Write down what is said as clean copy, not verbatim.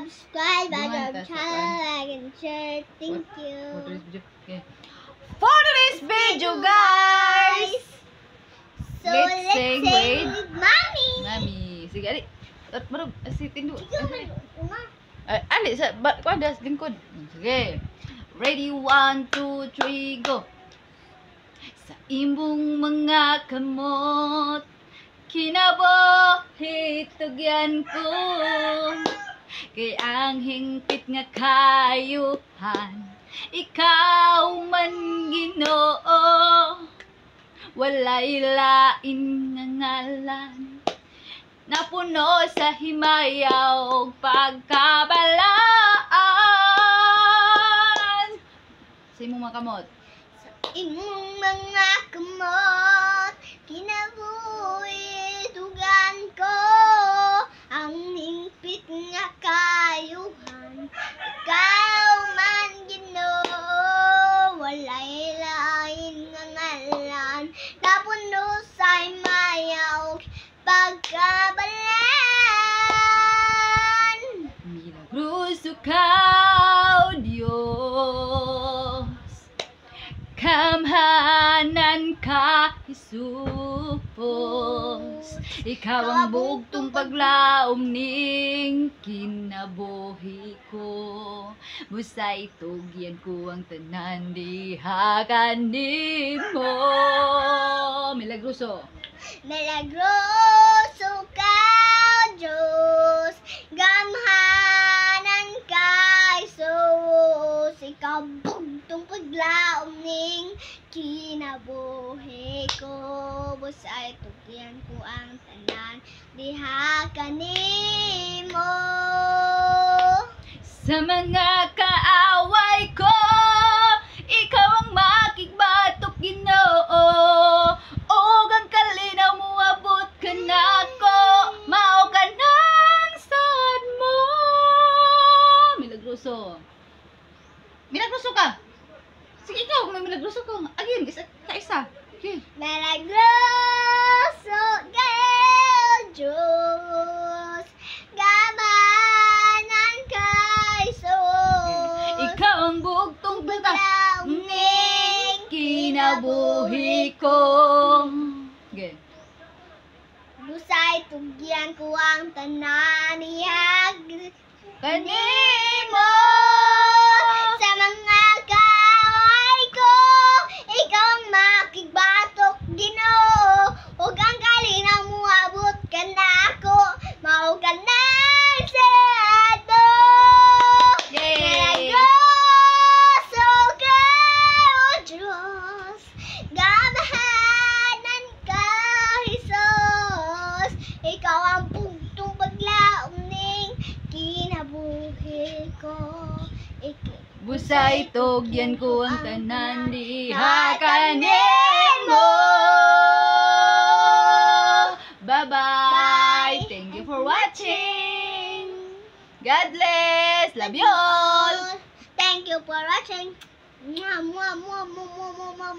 subscribe Bunga, our tas channel, like and share. Thank you. For today's video, guys. So Let's let's sing sing with with Mommy. Mami. Sige, ali. At marag, si tindu. Uma. Ali, sa, ko ada sa lingkod. Sige. Ready, 1, 2, 3, go. Sa imbong mga kamot, kinabuhi tugyan ko. Kay ang hingpit nga kayuhan, ikaw man Ginoo. Walay lain nga ngalan, napuno sa himayaw ug pagkabalaan. Sa imong mga kamot. Sa imong mga kamot, kinabuhi tugan ko. Ang hingpit nga kayuhan, ikaw man Ginoo. Walay lain nga ngalan, napuno sa himayaw pagkabalan. Milagroso ka, O Diyos, kamhanan ka, Jesus. Ikaw ang bugtong paglaom ning kinabuhi ko. Busay tugyan ko ang tanan diha kanimo. Milagroso. Milagroso ka, Diyos, gamhanan ka, Jesus. Ikaw bugtong paglaom ning kinabuhi ko. Busay tugyan ko ang tanan diha kanimo. Sa mga kaaway ko, ikaw ang makigbatok, Ginoo. Og ang kalinaw mo abot ka nako, mao ka nang sad mo. Milagroso. Milagroso ka. Sige, ikaw, may milagroso ko. Again, isa. Okay. Milagroso ka, Diyos, gamhanan ka, Jesus. Ikaw ang bugtong paglaom ning kinabuhi ko. Okay. Busay tugyan ko ang tanan diha Kanimo. sa mga kaaway ko, ikaw ang makigbatok, Ginoo. Ug ang kalinaw mo abot ka nako, mao ka nang sado. Yay! Milagroso ka, O Diyos, gamhanan ka, Jesus. Ikaw ang bugtong paglaom ning kinabuhi ko. Busay tugyan ko ang tanan diha kanimo. Bye-bye. Thank you for watching. God bless. Love you all. Thank you for watching. Mwah, mwah, mwah, mwah, mwah, mwah, mwah.